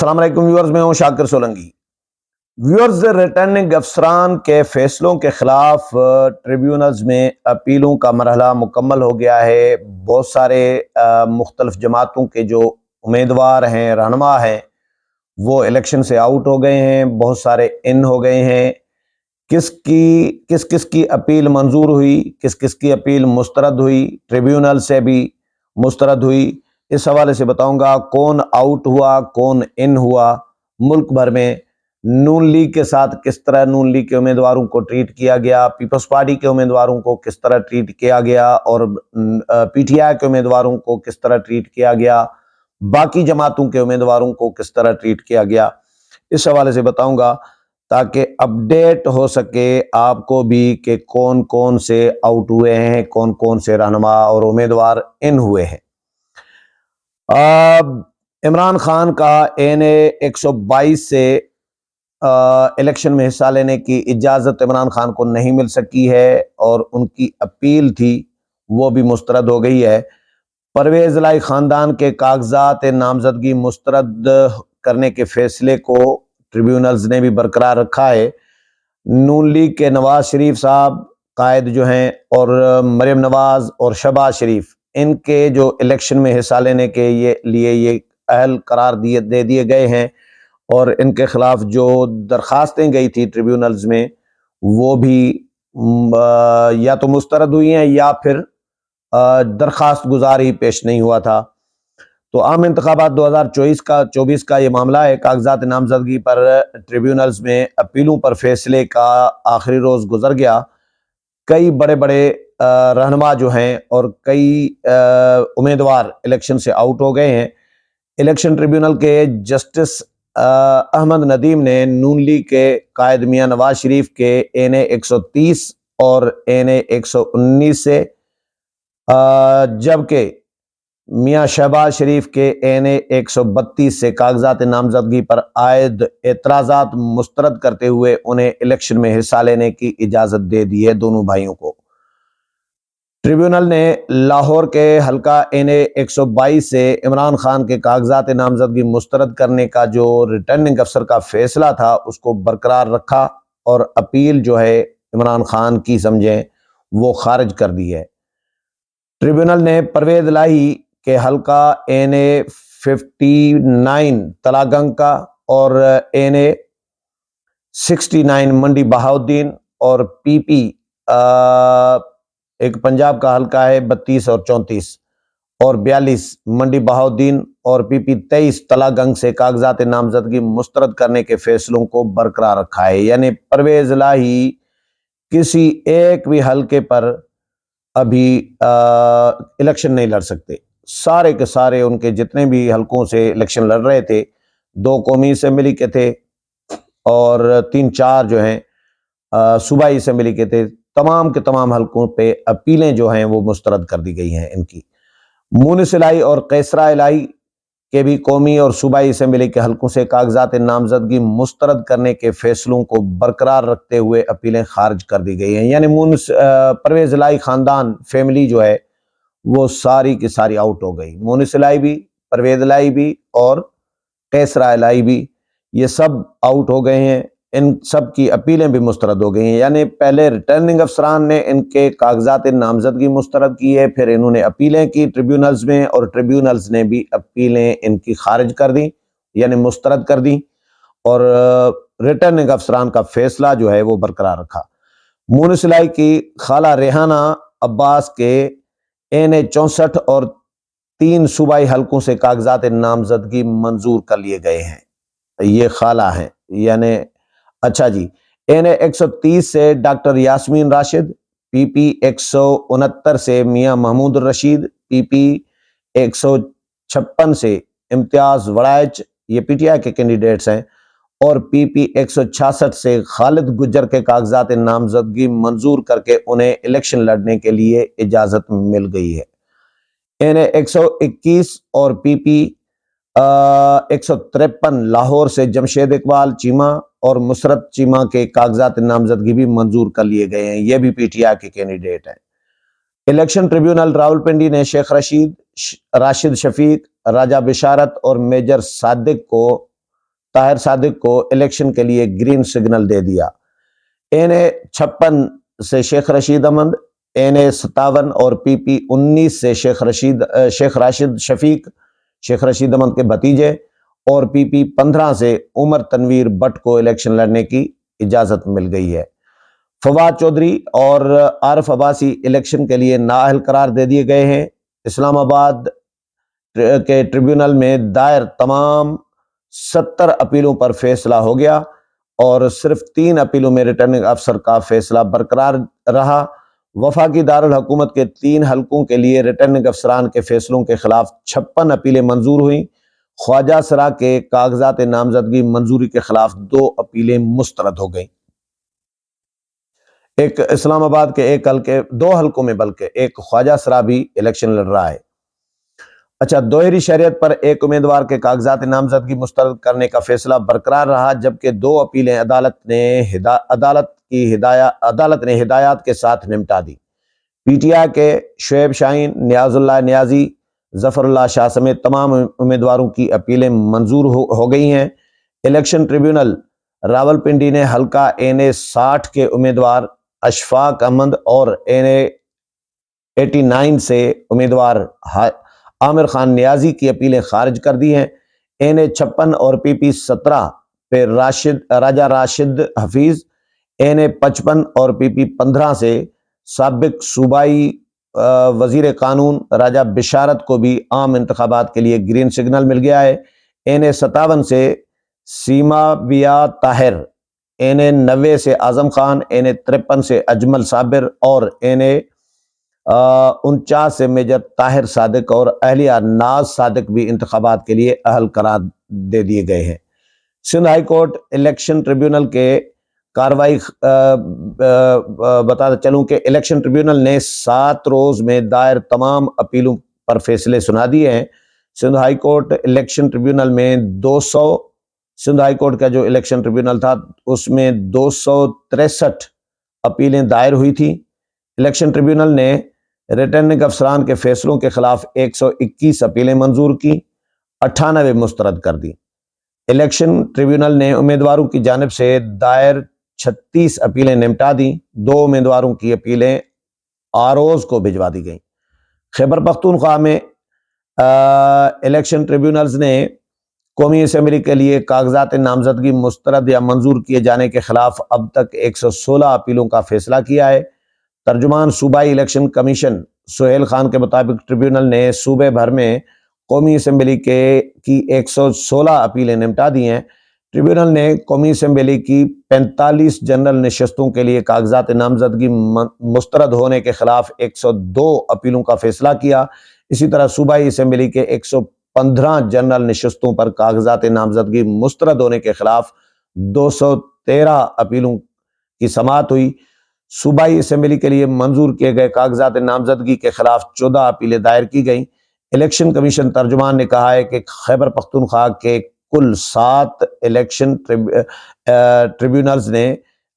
السلام علیکم ویورز، میں ہوں شاکر سولنگی۔ ویورز، ریٹرننگ افسران کے فیصلوں کے خلاف ٹریبیونلز میں اپیلوں کا مرحلہ مکمل ہو گیا ہے۔ بہت سارے مختلف جماعتوں کے جو امیدوار ہیں، رہنما ہیں، وہ الیکشن سے آؤٹ ہو گئے ہیں، بہت سارے ان ہو گئے ہیں۔ کس کس کی اپیل منظور ہوئی، کس کس کی اپیل مسترد ہوئی، ٹریبیونل سے بھی مسترد ہوئی، اس حوالے سے بتاؤں گا کون آؤٹ ہوا، کون ان ہوا۔ ملک بھر میں نون لیگ کے ساتھ کس طرح نون لیگ کے امیدواروں کو ٹریٹ کیا گیا، پیپلز پارٹی کے امیدواروں کو کس طرح ٹریٹ کیا گیا، اور پی ٹی آئی کے امیدواروں کو کس طرح ٹریٹ کیا گیا، باقی جماعتوں کے امیدواروں کو کس طرح ٹریٹ کیا گیا، اس حوالے سے بتاؤں گا تاکہ اپڈیٹ ہو سکے آپ کو بھی کہ کون کون سے آؤٹ ہوئے ہیں، کون کون سے رہنما اور امیدوار ان ہوئے ہیں۔ عمران خان کا این اے 122 سے الیکشن میں حصہ لینے کی اجازت عمران خان کو نہیں مل سکی ہے، اور ان کی اپیل تھی وہ بھی مسترد ہو گئی ہے۔ پرویز الہی خاندان کے کاغذات نامزدگی مسترد کرنے کے فیصلے کو ٹریبیونلز نے بھی برقرار رکھا ہے۔ نون لیگ کے نواز شریف صاحب قائد جو ہیں، اور مریم نواز اور شہباز شریف، ان کے جو الیکشن میں حصہ لینے کے لیے یہ اہل قرار دے دیے گئے ہیں، اور ان کے خلاف جو درخواستیں گئی تھی ٹریبیونلز میں وہ بھی یا تو مسترد ہوئی ہیں یا پھر درخواست گزار ہی پیش نہیں ہوا تھا۔ تو عام انتخابات 2024 کا یہ معاملہ ہے۔ کاغذات نامزدگی پر ٹریبیونلز میں اپیلوں پر فیصلے کا آخری روز گزر گیا۔ کئی بڑے بڑے رہنما جو ہیں اور کئی امیدوار الیکشن سے آؤٹ ہو گئے ہیں۔ الیکشن ٹریبیونل کے جسٹس احمد ندیم نے نون لیگ کے قائد میاں نواز شریف کے این اے 130 اور این اے 119 سے، جبکہ میاں شہباز شریف کے این اے 132 سے کاغذات نامزدگی پر عائد اعتراضات مسترد کرتے ہوئے انہیں الیکشن میں حصہ لینے کی اجازت دے دی ہے دونوں بھائیوں کو۔ ٹریبیونل نے لاہور کے حلقہ این اے 122 سے عمران خان کے کاغذات نامزدگی مسترد کرنے کا جو ریٹرننگ افسر کا فیصلہ تھا اس کو برقرار رکھا، اور اپیل جو ہے عمران خان کی سمجھیں وہ خارج کر دی ہے۔ ٹریبیونل نے پرویز الہی کے حلقہ این اے 59 تلہ گنگا اور این اے 69 منڈی بہاؤالدین، اور پی پی ایک پنجاب کا حلقہ ہے 32 اور 34 اور 42 منڈی بہاؤالدین، اور پی پی 23 تلہ گنگ سے کاغذات نامزدگی مسترد کرنے کے فیصلوں کو برقرار رکھا ہے۔ یعنی پرویز الہی کسی ایک بھی حلقے پر ابھی الیکشن نہیں لڑ سکتے۔ سارے کے سارے ان کے جتنے بھی حلقوں سے الیکشن لڑ رہے تھے، 2 قومی اسمبلی کے تھے اور 3-4 جو ہیں صوبائی اسمبلی کے تھے، تمام کے تمام حلقوں پہ اپیلیں جو ہیں وہ مسترد کر دی گئی ہیں ان کی۔ مونس الہی اور قیصرہ الہی کے بھی قومی اور صوبائی اسمبلی کے حلقوں سے کاغذات نامزدگی مسترد کرنے کے فیصلوں کو برقرار رکھتے ہوئے اپیلیں خارج کر دی گئی ہیں۔ یعنی پرویز الہی خاندان فیملی جو ہے وہ ساری کی ساری آؤٹ ہو گئی۔ مونس الہی بھی، پرویز الہی بھی اور قیصرہ الہی بھی، یہ سب آؤٹ ہو گئے ہیں۔ ان سب کی اپیلیں بھی مسترد ہو گئی ہیں۔ یعنی پہلے ریٹرننگ افسران نے ان کے کاغذات نامزدگی مسترد کی ہے، پھر انہوں نے اپیلیں کی ٹریبیونلز میں، اور ٹریبیونلز نے بھی اپیلیں ان کی خارج کر دیں، یعنی مسترد کر دیں، اور ریٹرننگ افسران کا فیصلہ جو ہے وہ برقرار رکھا۔ مونس الہی کی خالہ ریحانہ عباس کے این اے 64 اور 3 صوبائی حلقوں سے کاغذات نامزدگی منظور کر لیے گئے ہیں۔ یہ خالہ ہیں، یعنی اچھا جی، این اے 130 سے ڈاکٹر یاسمین راشد، پی پی 169 سے میاں محمود الرشید، پی پی 156 سے امتیاز وڑائچ، یہ پی ٹی آئی کے کینڈیڈیٹس ہیں، اور پی پی 166 سے خالد گجر کے کاغذات نامزدگی منظور کر کے انہیں الیکشن لڑنے کے لیے اجازت مل گئی ہے۔ این اے 121 اور پی پی 153 لاہور سے جمشید اقبال چیمہ اور مسرت چیمہ کے کاغذات نامزدگی بھی منظور کر لیے گئے ہیں، یہ بھی پی ٹی آئی کے کینڈیڈیٹ ہیں۔ الیکشن ٹریبیونل راولپنڈی نے شیخ راشد شفیق، راجہ بشارت اور میجر صادق کو طاہر صادق کو الیکشن کے لیے گرین سگنل دے دیا۔ NA56 سے شیخ رشید احمد، NA57 اور PP19 سے شیخ راشد شفیق، شیخ رشید احمد کے بھتیجے، اور PP15 سے عمر تنویر بٹ کو الیکشن لڑنے کی اجازت مل گئی ہے۔ فواد چودھری اور عارف عباسی الیکشن کے لیے نااہل قرار دے دیے گئے ہیں۔ اسلام آباد کے ٹریبیونل میں دائر تمام 70 اپیلوں پر فیصلہ ہو گیا اور صرف 3 اپیلوں میں ریٹرننگ افسر کا فیصلہ برقرار رہا۔ وفاقی دارالحکومت کے 3 حلقوں کے لیے ریٹرننگ افسران کے فیصلوں کے خلاف 56 اپیلیں منظور ہوئیں۔ خواجہ سرا کے کاغذات نامزدگی منظوری کے خلاف 2 اپیلیں مسترد ہو گئیں۔ ایک اسلام آباد کے 2 حلقوں میں بلکہ ایک خواجہ سرا بھی الیکشن لڑ رہا ہے۔ اچھا، دوہری شہریت پر ایک امیدوار کے کاغذات نامزدگی مسترد کرنے کا فیصلہ برقرار رہا، جبکہ 2 اپیلیں عدالت نے ہدایات کے ساتھ نمٹا دی۔ PTI کے شعیب شاہین، نیاز اللہ نیازی، ظفر اللہ شاہ سمیت تمام امیدواروں کی اپیلیں منظور ہو گئی ہیں۔ الیکشن ٹریبیونل راولپنڈی نے حلقہ NA60 کے امیدوار اشفاق احمد اور NA89 سے امیدوار عامر خان نیازی کی اپیلیں خارج کر دی ہیں۔ NA56 اور PP17 پہ راجہ راشد حفیظ، NA55 اور PP15 سے سابق صوبائی وزیر قانون راجہ بشارت کو بھی عام انتخابات کے لیے گرین سگنل مل گیا ہے۔ NA57 سے سیما بیا طاہر، NA90 سے اعظم خان، NA53 سے اجمل صابر اور NA49 سے میجر طاہر صادق اور اہلیہ ناز صادق بھی انتخابات کے لیے اہل قرار دے دیے گئے ہیں۔ Sindh high court election tribunal کے کاروائی بتاتا چلوں کہ الیکشن ٹریبیونل نے 7 روز میں دائر تمام اپیلوں پر فیصلے سنا دیے ہیں۔ Sindh high court election tribunal میں سندھ ہائی کورٹ کا جو الیکشن ٹریبیونل تھا اس میں 263 اپیلیں دائر ہوئی تھیں۔ الیکشن ٹریبیونل نے ریٹرننگ افسران کے فیصلوں کے خلاف 121 اپیلیں منظور کی، 98 مسترد کر دی۔ الیکشن ٹریبیونل نے امیدواروں کی جانب سے دائر 36 اپیلیں نمٹا دیں، 2 امیدواروں کی اپیلیں ROs کو بھجوا دی گئیں۔ خیبر پختونخوا میں الیکشن ٹریبیونلز نے قومی اسمبلی کے لیے کاغذات نامزدگی مسترد یا منظور کیے جانے کے خلاف اب تک 116 اپیلوں کا فیصلہ کیا ہے۔ ترجمان صوبائی الیکشن کمیشن سہیل خان کے مطابق ٹریبیونل نے صوبے بھر میں قومی اسمبلی کی 116 اپیلیں نمٹا دی ہیں۔ ٹریبیونل نے قومی اسمبلی کی 45 جنرل نشستوں کے لیے کاغذات نامزدگی مسترد ہونے کے خلاف 102 اپیلوں کا فیصلہ کیا۔ اسی طرح صوبائی اسمبلی کے 115 جنرل نشستوں پر کاغذات نامزدگی مسترد ہونے کے خلاف 213 اپیلوں کی سماعت ہوئی۔ صوبائی اسمبلی کے لیے منظور کیے گئے کاغذات نامزدگی کے خلاف 14 اپیلیں دائر کی گئیں۔ الیکشن کمیشن ترجمان نے کہا ہے کہ خیبر پختونخوا کے کل 7 الیکشن ٹریبیونلز نے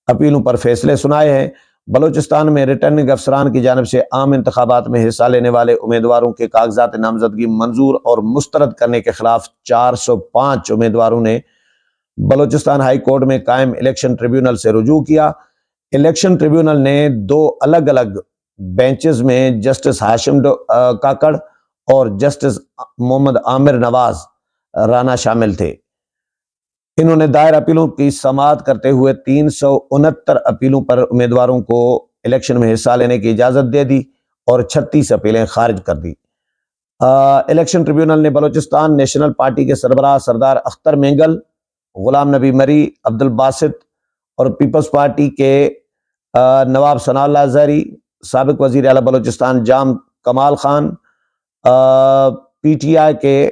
اپیلوں پر فیصلے سنائے ہیں۔ بلوچستان میں ریٹرننگ افسران کی جانب سے عام انتخابات میں حصہ لینے والے امیدواروں کے کاغذات نامزدگی منظور اور مسترد کرنے کے خلاف 405 امیدواروں نے بلوچستان ہائی کورٹ میں قائم الیکشن ٹریبیونل سے رجوع کیا۔ الیکشن ٹریبیونل نے 2 الگ الگ بینچز میں جسٹس ہاشم کاکڑ اور جسٹس محمد عامر نواز رانا شامل تھے۔ انہوں نے دائر اپیلوں کی سماعت کرتے ہوئے 369 اپیلوں پر امیدواروں کو الیکشن میں حصہ لینے کی اجازت دے دی اور 36 اپیلیں خارج کر دی۔ الیکشن ٹریبیونل نے بلوچستان نیشنل پارٹی کے سربراہ سردار اختر مینگل، غلام نبی مری، عبد الباسط اور پیپلز پارٹی کے نواب ثناء اللہ اظہری، سابق وزیر اعلیٰ بلوچستان جام کمال خان، PTI کے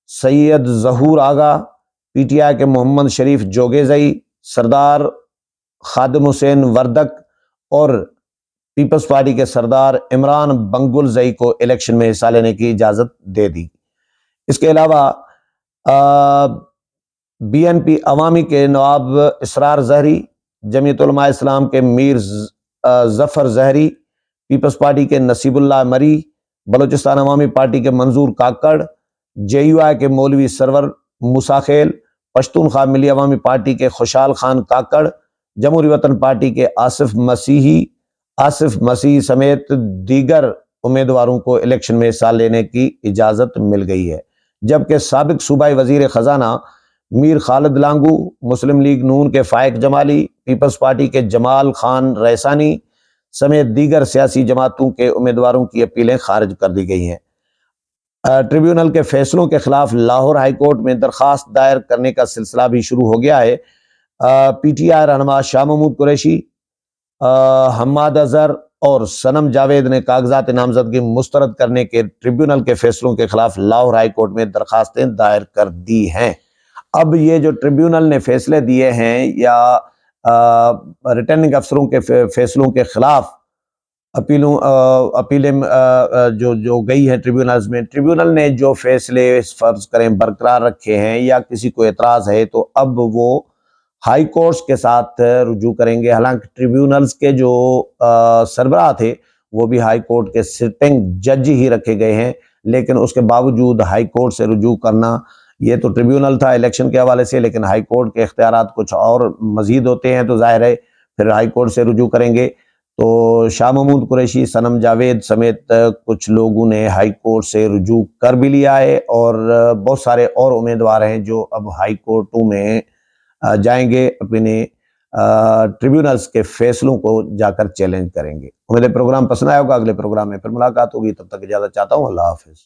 سید ظہور آغا، PTI کے محمد شریف جوگیزئی، سردار خادم حسین وردک اور پیپلز پارٹی کے سردار عمران بنگل زئی کو الیکشن میں حصہ لینے کی اجازت دے دی۔ اس کے علاوہ BNP عوامی کے نواب اسرار زہری، جمعیت علماء اسلام کے میر ظفر زہری، پیپلز پارٹی کے نصیب اللہ مری، بلوچستان عوامی پارٹی کے منظور کاکڑ، JUI کے مولوی سرور موسیٰ خیل، پشتونخوا ملی عوامی پارٹی کے خوشحال خان کاکڑ، جمہوری وطن پارٹی کے آصف مسیحی سمیت دیگر امیدواروں کو الیکشن میں حصہ لینے کی اجازت مل گئی ہے، جبکہ سابق صوبائی وزیر خزانہ میر خالد لانگو، مسلم لیگ نون کے فائق جمالی، پیپلز پارٹی کے جمال خان ریسانی سمیت دیگر سیاسی جماعتوں کے امیدواروں کی اپیلیں خارج کر دی گئی ہیں۔ ٹریبیونل کے فیصلوں کے خلاف لاہور ہائی کورٹ میں درخواست دائر کرنے کا سلسلہ بھی شروع ہو گیا ہے۔ پی ٹی آئی رہنما شاہ محمود قریشی، حماد اظہر اور صنم جاوید نے کاغذات نامزدگی مسترد کرنے کے ٹریبیونل کے فیصلوں کے خلاف لاہور ہائی کورٹ میں درخواستیں دائر کر دی ہیں۔ اب یہ جو ٹریبیونل نے فیصلے دیے ہیں یا ریٹرننگ افسروں کے فیصلوں کے خلاف اپیلیں جو گئی ہیں ٹریبیونلز میں، ٹریبیونل نے جو فیصلے فرض کریں برقرار رکھے ہیں یا کسی کو اعتراض ہے تو اب وہ ہائی کورٹس کے ساتھ رجوع کریں گے۔ حالانکہ ٹریبیونلز کے جو سربراہ تھے وہ بھی ہائی کورٹ کے سٹنگ جج ہی رکھے گئے ہیں، لیکن اس کے باوجود ہائی کورٹ سے رجوع کرنا، یہ تو ٹریبیونل تھا الیکشن کے حوالے سے، لیکن ہائی کورٹ کے اختیارات کچھ اور مزید ہوتے ہیں، تو ظاہر ہے پھر ہائی کورٹ سے رجوع کریں گے۔ تو شاہ محمود قریشی، صنم جاوید سمیت کچھ لوگوں نے ہائی کورٹ سے رجوع کر بھی لیا ہے، اور بہت سارے اور امیدوار ہیں جو اب ہائی کورٹوں میں جائیں گے، اپنے ٹریبیونلز کے فیصلوں کو جا کر چیلنج کریں گے۔ امید پروگرام پسند آیا ہوگا، اگلے پروگرام میں پھر ملاقات ہوگی، تب تک اجازت چاہتا ہوں، اللہ حافظ۔